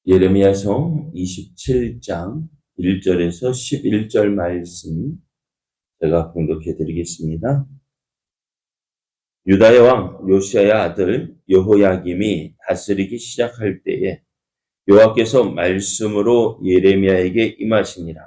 예레미야서 27장 1절에서 11절 말씀 제가 봉독해 드리겠습니다. 유다의 왕 요시야의 아들 여호야김이 다스리기 시작할 때에 여호와께서 말씀으로 예레미야에게 임하시니라.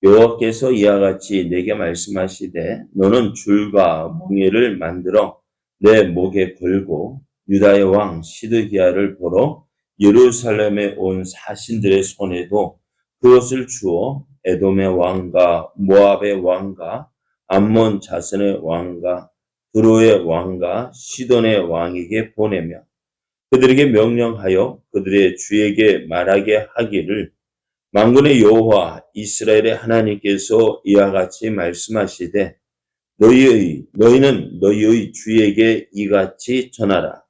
여호와께서 이와 같이 내게 말씀하시되 너는 줄과 멍에를 만들어 내 목에 걸고 유다의 왕 시드기야를 보러 예루살렘에 온 사신들의 손에도 그것을 주어 에돔의 왕과 모압의 왕과 암몬 자선의 왕과 두로의 왕과 시돈의 왕에게 보내며 그들에게 명령하여 그들의 주에게 말하게 하기를 만군의 여호와 이스라엘의 하나님께서 이와 같이 말씀하시되 너희는 너희의 주에게 이같이 전하라.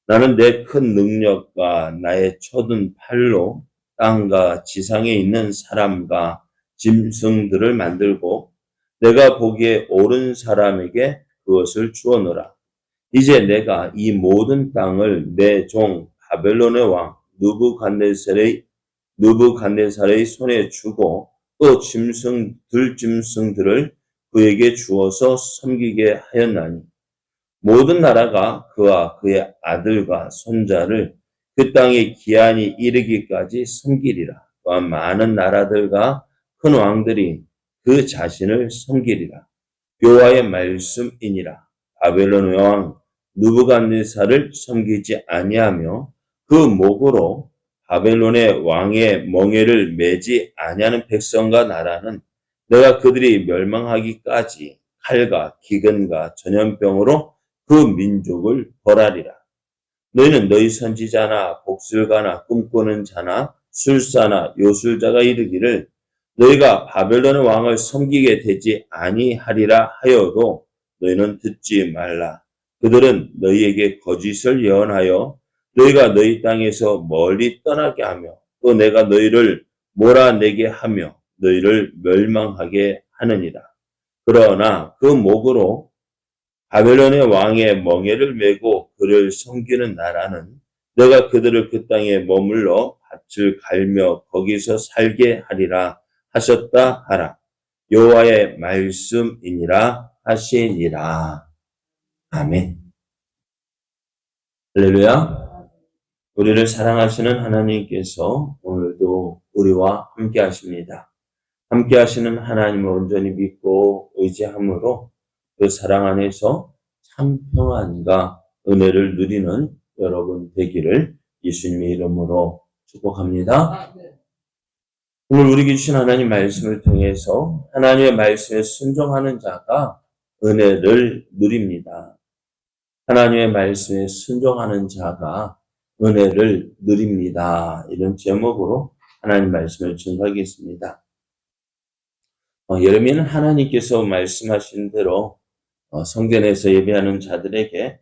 나는 내 큰 능력과 나의 쳐든 팔로 땅과 지상에 있는 사람과 짐승들을 만들고 내가 보기에 옳은 사람에게 그것을 주어노라. 이제 내가 이 모든 땅을 내 종 바벨론의 왕 느부갓네살의 손에 주고 또 들짐승들을 그에게 주어서 섬기게 하였나니 모든 나라가 그와 그의 아들과 손자를 그 땅에 기한이 이르기까지 섬기리라. 또한 많은 나라들과 큰 왕들이 그 자신을 섬기리라. 여호와의 말씀이니라. 바벨론의 왕 느부갓네살을 섬기지 아니하며 그 목으로 바벨론의 왕의 멍에를 매지 아니하는 백성과 나라는 내가 그들이 멸망하기까지 칼과 기근과 전염병으로 그 민족을 벌하리라. 너희는 너희 선지자나 복술가나 꿈꾸는 자나 술사나 요술자가 이르기를 너희가 바벨론의 왕을 섬기게 되지 아니하리라 하여도 너희는 듣지 말라. 그들은 너희에게 거짓을 예언하여 너희가 너희 땅에서 멀리 떠나게 하며 또 내가 너희를 몰아내게 하며 너희를 멸망하게 하느니라. 그러나 그 목으로 바벨론의 왕의 멍에를 메고 그를 섬기는 나라는 내가 그들을 그 땅에 머물러 밭을 갈며 거기서 살게 하리라 하셨다 하라. 여호와의 말씀이니라 하시니라. 아멘. 할렐루야. 우리를 사랑하시는 하나님께서 오늘도 우리와 함께 하십니다. 함께 하시는 하나님을 온전히 믿고 의지함으로 그 사랑 안에서 참 평안과 은혜를 누리는 여러분 되기를 예수님의 이름으로 축복합니다. 오늘 우리에게 주신 하나님 말씀을 통해서 하나님의 말씀에 순종하는 자가 은혜를 누립니다. 하나님의 말씀에 순종하는 자가 은혜를 누립니다. 이런 제목으로 하나님 말씀을 전하겠습니다. 예레미야는 하나님께서 말씀하신 대로 성전에서 예배하는 자들에게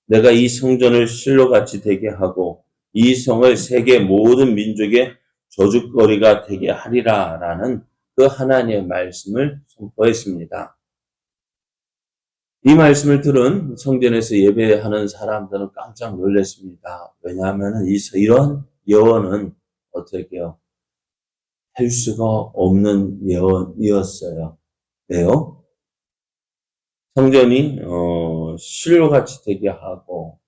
내가 이 성전을 실로같이 되게 하고 이 성을 세계 모든 민족의 저주거리가 되게 하리라 라는 그 하나님의 말씀을 선포했습니다. 이 말씀을 들은 성전에서 예배하는 사람들은 깜짝 놀랐습니다. 왜냐하면 이런 예언은 어떻게 해요? 할 수가 없는 예언이었어요. 왜요? 성전이 실로같이 되게 하고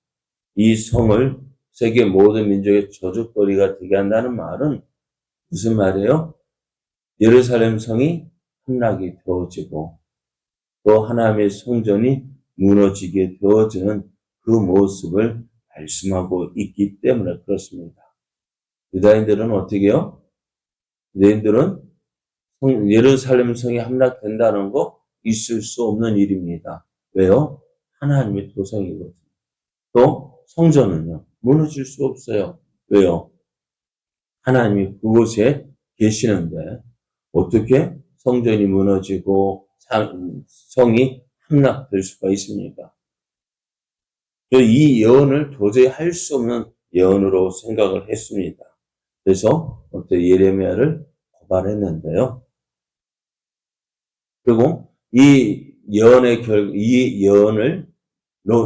이 성을 세계 모든 민족의 저주거리가 되게 한다는 말은 무슨 말이에요? 예루살렘 성이 함락이 되어지고 또 하나님의 성전이 무너지게 되어지는 그 모습을 말씀하고 있기 때문에 그렇습니다. 유다인들은 어떻게 해요? 유다인들은 예루살렘 성이 함락된다는 거 있을 수 없는 일입니다. 왜요? 하나님의 도성이거든요. 또 성전은요, 무너질 수 없어요. 왜요? 하나님이 그곳에 계시는데 어떻게 성전이 무너지고 성이 함락될 수가 있습니까? 이 예언을 도저히 할 수 없는 예언으로 생각을 했습니다. 그래서 예레미야를 고발했는데요. 그리고 이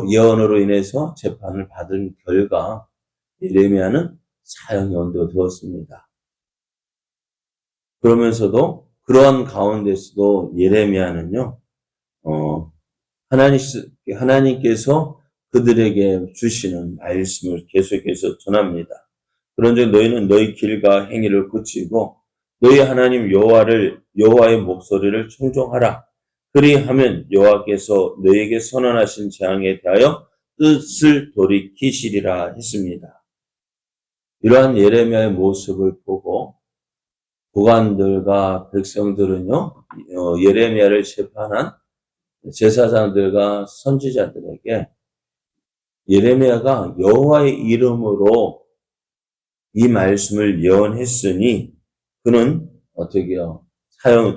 예언으로 인해서 재판을 받은 결과 예레미야는 사형 예언도 되었습니다. 그러면서도 그러한 가운데서도 예레미야는요, 하나님께서 그들에게 주시는 말씀을 계속해서 전합니다. 그런즉 너희는 너희 길과 행위를 고치고 너희 하나님 여호와의 목소리를 청종하라. 그리하면 여호와께서 너희에게 선언하신 재앙에 대하여 뜻을 돌이키시리라 했습니다. 이러한 예레미야의 모습을 보고 고관들과 백성들은요, 예레미야를 재판한 제사장들과 선지자들에게 예레미야가 여호와의 이름으로 이 말씀을 예언했으니 그는 어떻게요?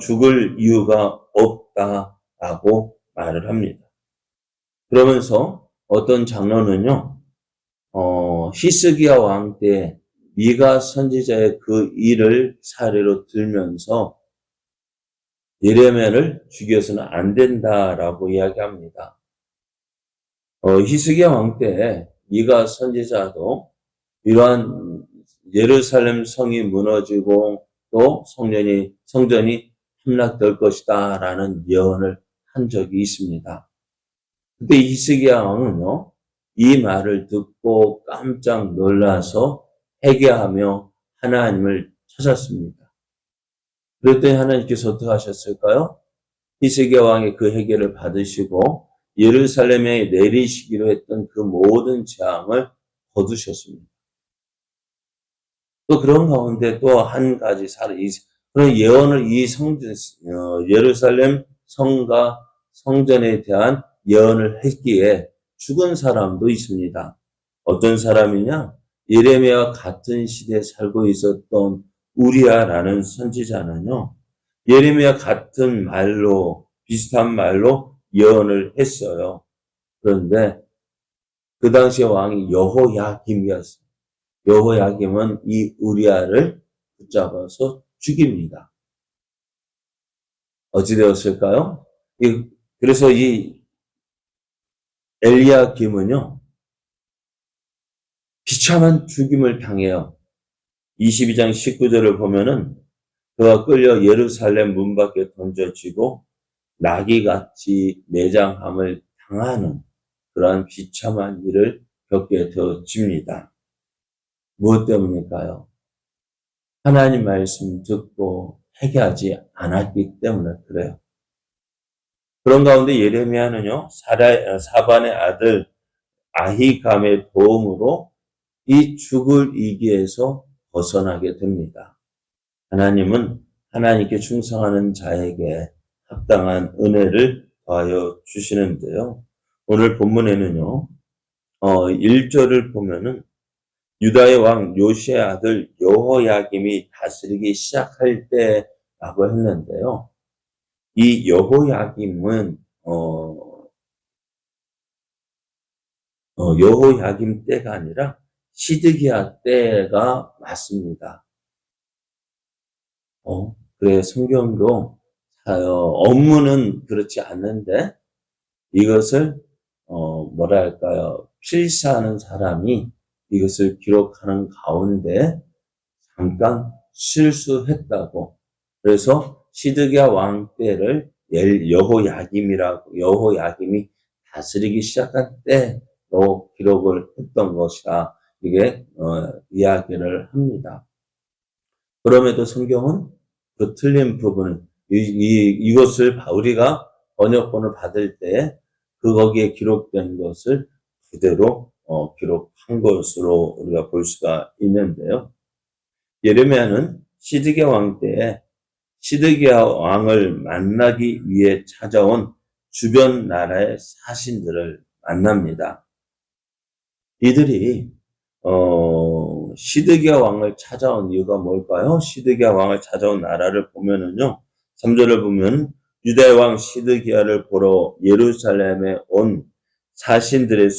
죽을 이유가 없다라고 말을 합니다. 그러면서 어떤 장로는요, 히스기야 왕 때 미가 선지자의 그 일을 사례로 들면서 예레미야를 죽여서는 안 된다라고 이야기합니다. 히스기야 왕 때 미가 선지자도 이러한 예루살렘 성이 무너지고 또 성전이 함락될 것이다 라는 예언을 한 적이 있습니다. 그때 히스기야 왕은요, 이 말을 듣고 깜짝 놀라서 회개하며 하나님을 찾았습니다. 그랬더니 하나님께서 어떻게 하셨을까요? 히스기야 왕의 그 회개를 받으시고 예루살렘에 내리시기로 했던 그 모든 재앙을 거두셨습니다. 또 그런 가운데 또 한 가지 그런 예언을 예루살렘 성과 성전에 대한 예언을 했기에 죽은 사람도 있습니다. 어떤 사람이냐? 예레미야와 같은 시대에 살고 있었던 우리야라는 선지자는요, 예레미야 같은 말로, 비슷한 말로 예언을 했어요. 그런데 그 당시의 왕이 여호야김이었어요. 여호야김은 이 우리야를 붙잡아서 죽입니다. 어찌 되었을까요? 그래서 이 엘리야김은요, 비참한 죽임을 당해요. 22장 19절을 보면은 그가 끌려 예루살렘 문 밖에 던져지고 나귀같이 매장함을 당하는 그러한 비참한 일을 겪게 되어집니다. 무엇 때문일까요? 하나님 말씀 듣고 회개하지 않았기 때문에 그래요. 그런 가운데 예레미야는요, 사반의 아들 아히감의 도움으로 이 죽을 위기에서 벗어나게 됩니다. 하나님은 하나님께 충성하는 자에게 합당한 은혜를 더하여 주시는데요. 오늘 본문에는요, 1절을 보면은 유다의 왕 요시의 아들 여호야김이 다스리기 시작할 때라고 했는데요. 이 여호야김은 여호야김 때가 아니라 시드기야 때가 맞습니다. 그래 성경도 업무는 그렇지 않는데 이것을 뭐랄까요? 필사하는 사람이 이것을 기록하는 가운데 잠깐 실수했다고. 그래서 시드기야 왕 때를 여호야김이 다스리기 시작한 때로 기록을 했던 것이다. 이게 이야기를 합니다. 그럼에도 성경은 그 틀린 부분은 이것을 우리가 번역본을 받을 때 거기에 기록된 것을 그대로 기록한 것으로 우리가 볼 수가 있는데요. 예레미야는 시드기야 왕 때에 시드기야 왕을 만나기 위해 찾아온 주변 나라의 사신들을 만납니다. 이들이 시드기야 왕을 찾아온 이유가 뭘까요? 시드기야 왕을 찾아온 나라를 보면은요, 3절을 보면 유다의 왕 시드기야를 보러 예루살렘에 온 사신들의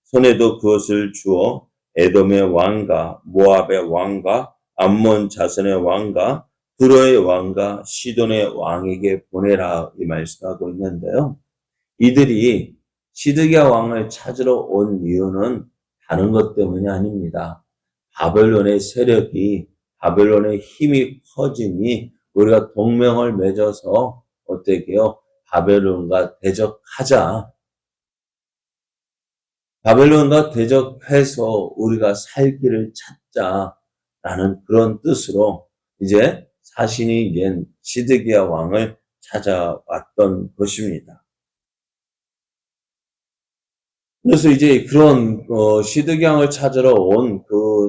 손에도 그것을 주어 에돔의 왕과 모압의 왕과 암몬 자손의 왕과 두로의 왕과 시돈의 왕에게 보내라 이 말씀하고 있는데요. 이들이 시드기야 왕을 찾으러 온 이유는 다른 것 때문이 아닙니다. 바벨론의 세력이, 바벨론의 힘이 커지니 우리가 동맹을 맺어서 어떻게 해요? 바벨론과 대적하자. 바벨론과 대적해서 우리가 살 길을 찾자라는 그런 뜻으로 이제 사신이 낸 시드기야 왕을 찾아왔던 것입니다. 그래서 이제 그런 시드기야 왕을 찾으러 온 그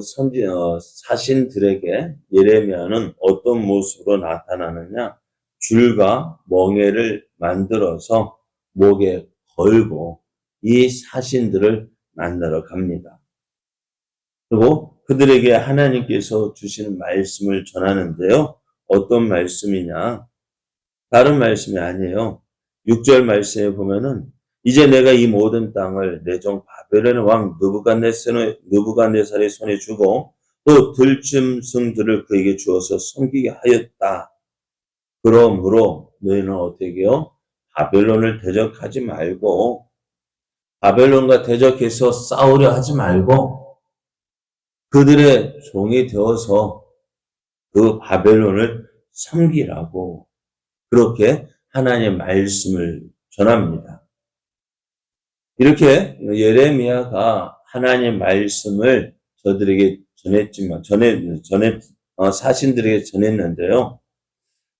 사신들에게 예레미야는 어떤 모습으로 나타나느냐? 줄과 멍에를 만들어서 목에 걸고 이 사신들을 만나러 갑니다. 그리고 그들에게 하나님께서 주시는 말씀을 전하는데요. 어떤 말씀이냐? 다른 말씀이 아니에요. 6절 말씀에 보면은 이제 내가 이 모든 땅을 내 종 바벨론의 왕 느부갓네살의 손에 주고 또 들짐승들을 그에게 주어서 섬기게 하였다. 그러므로 너희는 어떻게 해요? 바벨론을 대적하지 말고 바벨론과 대적해서 싸우려 하지 말고 그들의 종이 되어서 그 바벨론을 섬기라고 그렇게 하나님의 말씀을 전합니다. 이렇게 예레미야가 하나님의 말씀을 저들에게 전했지만 사신들에게 전했는데요.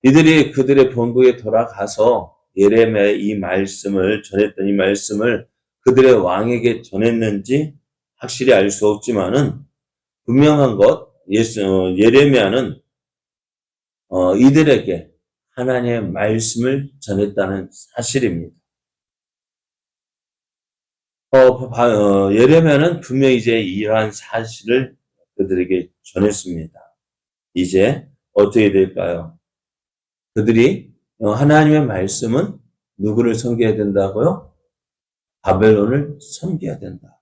이들이 그들의 본국에 돌아가서 예레미야의 이 말씀을 전했던 이 말씀을 그들의 왕에게 전했는지 확실히 알 수 없지만은 분명한 것, 예레미야는 이들에게 하나님의 말씀을 전했다는 사실입니다. 예레미야는 분명히 이제 이러한 사실을 그들에게 전했습니다. 이제 어떻게 될까요? 그들이 하나님의 말씀은 누구를 섬겨야 된다고요? 바벨론을 섬겨야 된다.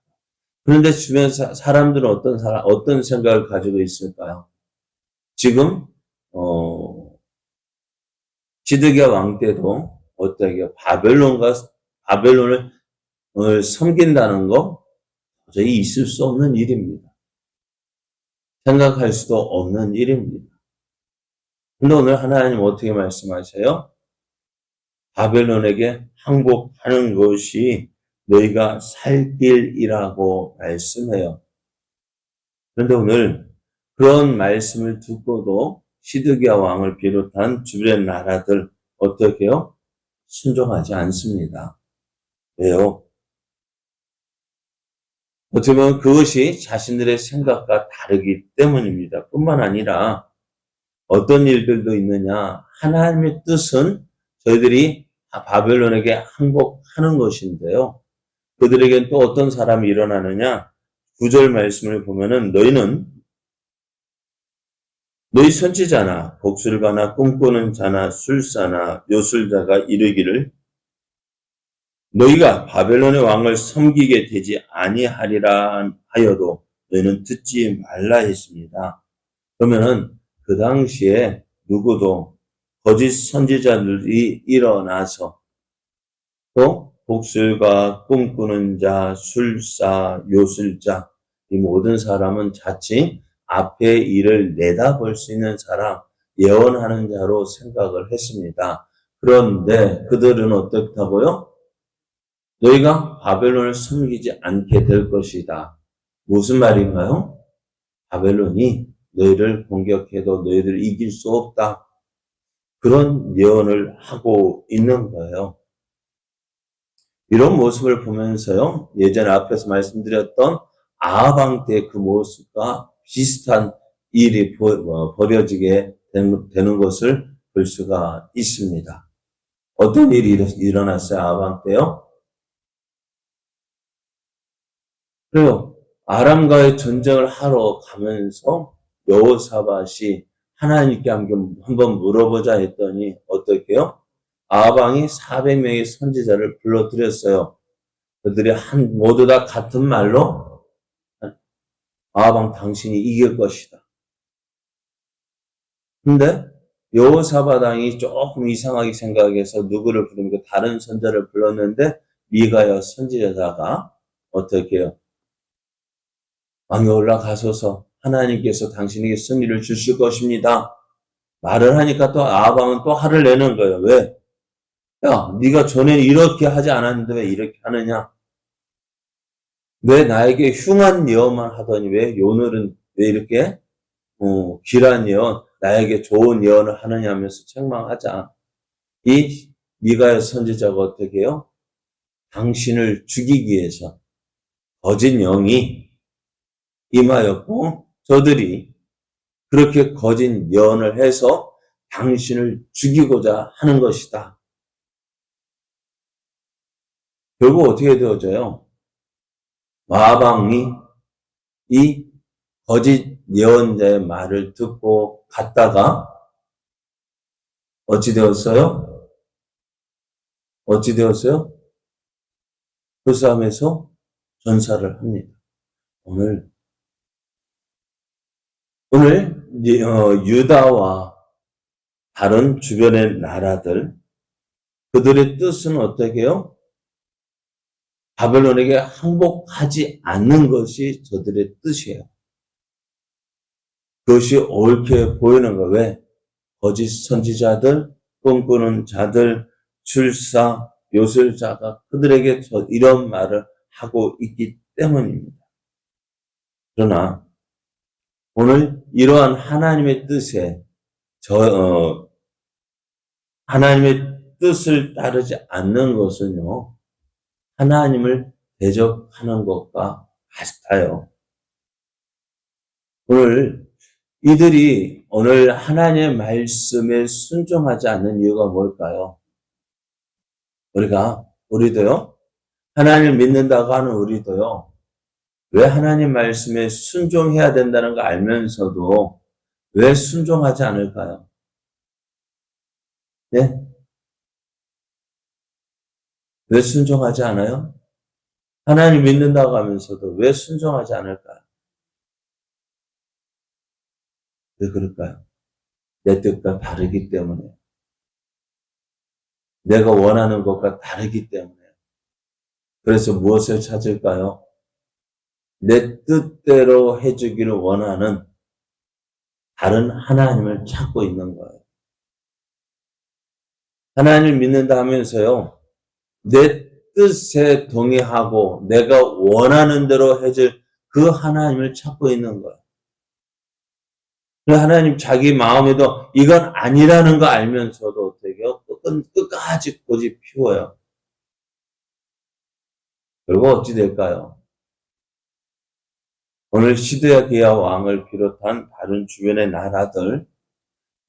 그런데 주변 사람들은 어떤 생각을 가지고 있을까요? 지금 시드기야 왕 때도 어떻게 바벨론을 섬긴다는 거 도저히 있을 수 없는 일입니다. 생각할 수도 없는 일입니다. 근데 오늘 하나님 어떻게 말씀하세요? 바벨론에게 항복하는 것이 너희가 살 길이라고 말씀해요. 그런데 오늘 그런 말씀을 듣고도 시드기야 왕을 비롯한 주변 나라들 어떻게 해요? 순종하지 않습니다. 왜요? 어떻게 보면 그것이 자신들의 생각과 다르기 때문입니다. 뿐만 아니라 어떤 일들도 있느냐? 하나님의 뜻은 저희들이 바벨론에게 항복하는 것인데요. 그들에게는 또 어떤 사람이 일어나느냐? 9절 말씀을 보면은 너희 선지자나 복술가나 꿈꾸는 자나 술사나 요술자가 이르기를 너희가 바벨론의 왕을 섬기게 되지 아니하리라 하여도 너희는 듣지 말라 했습니다. 그러면은 그 당시에 누구도 거짓 선지자들이 일어나서 또 복술가, 꿈꾸는 자, 술사, 요술자 이 모든 사람은 자칫 앞의 일을 내다볼 수 있는 사람, 예언하는 자로 생각을 했습니다. 그런데 그들은 어떻다고요? 너희가 바벨론을 섬기지 않게 될 것이다. 무슨 말인가요? 바벨론이 너희를 공격해도 너희들을 이길 수 없다. 그런 예언을 하고 있는 거예요. 이런 모습을 보면서요. 예전에 앞에서 말씀드렸던 아합 왕 때 그 모습과 비슷한 일이 벌어지게 되는 것을 볼 수가 있습니다. 어떤 일이 일어났어요? 아합 왕 때요? 그래요. 아람과의 전쟁을 하러 가면서 여호사밧이 하나님께 한번 물어보자 했더니 어떻게 해요? 아합 왕이 400명의 선지자를 불러들였어요. 그들이 모두 다 같은 말로 아합 왕 당신이 이길 것이다. 근데 여호사밧 왕이 조금 이상하게 생각해서 누구를 부르니까 다른 선자를 불렀는데 미가야 선지자가 어떻게 해요? 왕이 올라가소서 하나님께서 당신에게 승리를 주실 것입니다. 말을 하니까 또 아합왕은 또 화를 내는 거예요. 왜? 야, 네가 전에 이렇게 하지 않았는데 왜 이렇게 하느냐? 왜 나에게 흉한 예언만 하더니 왜 오늘은 왜 이렇게 귀한 예언, 나에게 좋은 예언을 하느냐 하면서 책망하자. 이 미가야 선지자가 어떻게 해요? 당신을 죽이기 위해서 거짓 영이 임하였고 저들이 그렇게 거짓 예언을 해서 당신을 죽이고자 하는 것이다. 결국 어떻게 되어져요? 마방이 이 거짓 예언자의 말을 듣고 갔다가 어찌 되었어요? 어찌 되었어요? 그 싸움에서 전사를 합니다. 오늘 유다와 다른 주변의 나라들 그들의 뜻은 어떻게 해요? 바벨론에게 항복하지 않는 것이 저들의 뜻이에요. 그것이 옳게 보이는 거. 왜? 거짓 선지자들, 꿈꾸는 자들, 출사, 요술자가 그들에게 이런 말을 하고 있기 때문입니다. 그러나 오늘 이러한 하나님의 뜻에 하나님의 뜻을 따르지 않는 것은요, 하나님을 대적하는 것과 같아요. 이들이 오늘 하나님의 말씀에 순종하지 않는 이유가 뭘까요? 우리도요, 하나님을 믿는다고 하는 우리도요, 왜 하나님 말씀에 순종해야 된다는 거 알면서도 왜 순종하지 않을까요? 네? 왜 순종하지 않아요? 하나님 믿는다고 하면서도 왜 순종하지 않을까요? 왜 그럴까요? 내 뜻과 다르기 때문에. 내가 원하는 것과 다르기 때문에. 그래서 무엇을 찾을까요? 내 뜻대로 해주기를 원하는 다른 하나님을 찾고 있는 거예요. 하나님을 믿는다 하면서요, 내 뜻에 동의하고 내가 원하는 대로 해줄 그 하나님을 찾고 있는 거예요. 하나님 자기 마음에도 이건 아니라는 거 알면서도 어떻게 해요? 끝까지 고집 피워요. 결국 어찌 될까요? 오늘 시드기야 왕을 비롯한 다른 주변의 나라들,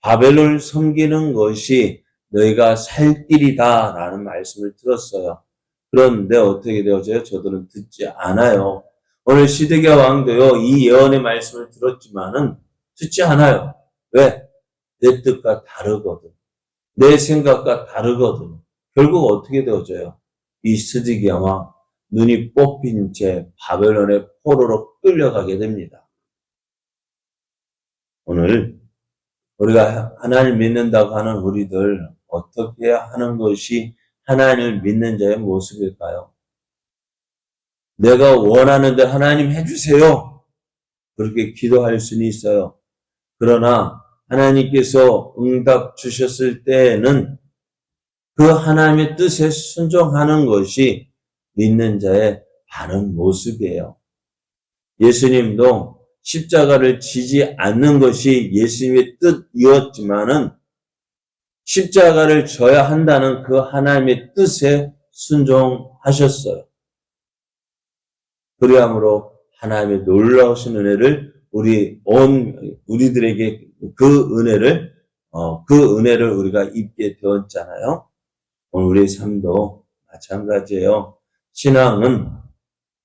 바벨론을 섬기는 것이 너희가 살 길이다 라는 말씀을 들었어요. 그런데 어떻게 되어져요? 저들은 듣지 않아요. 오늘 시드기야 왕도요, 이 예언의 말씀을 들었지만은 듣지 않아요. 왜? 내 뜻과 다르거든. 내 생각과 다르거든. 결국 어떻게 되어져요? 이 시드기야 왕, 눈이 뽑힌 채 바벨론의 포로로 끌려가게 됩니다. 오늘 우리가 하나님을 믿는다고 하는 우리들 어떻게 하는 것이 하나님을 믿는 자의 모습일까요? 내가 원하는 대로 하나님 해주세요. 그렇게 기도할 수는 있어요. 그러나 하나님께서 응답 주셨을 때에는 그 하나님의 뜻에 순종하는 것이 믿는 자의 바른 모습이에요. 예수님도 십자가를 지지 않는 것이 예수님의 뜻이었지만은 십자가를 져야 한다는 그 하나님의 뜻에 순종하셨어요. 그리함으로 하나님의 놀라우신 은혜를 우리들에게 그 은혜를 우리가 입게 되었잖아요. 오늘 우리의 삶도 마찬가지예요. 신앙은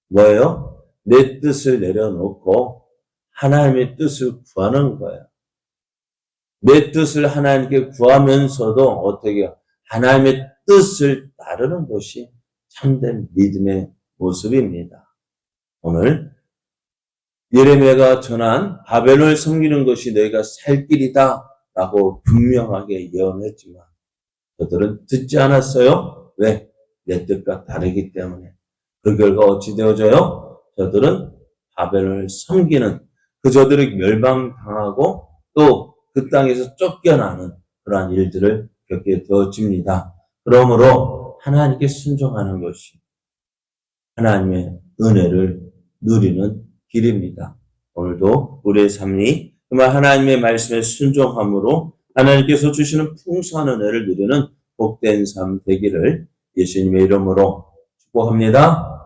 뭐예요? 내 뜻을 내려놓고 하나님의 뜻을 구하는 거예요. 내 뜻을 하나님께 구하면서도 어떻게 해요? 하나님의 뜻을 따르는 것이 참된 믿음의 모습입니다. 오늘 예레미야가 전한 바벨론을 섬기는 것이 너희가 살 길이다 라고 분명하게 예언했지만 저들은 듣지 않았어요. 왜? 내 뜻과 다르기 때문에. 그 결과 어찌 되어져요? 저들은 바벨론을 섬기는 그저들이 멸망당하고 또 그 땅에서 쫓겨나는 그러한 일들을 겪게 되어집니다. 그러므로 하나님께 순종하는 것이 하나님의 은혜를 누리는 길입니다. 오늘도 우리의 삶이 정말 하나님의 말씀에 순종함으로 하나님께서 주시는 풍성한 은혜를 누리는 복된 삶 되기를 예수님의 이름으로 축복합니다.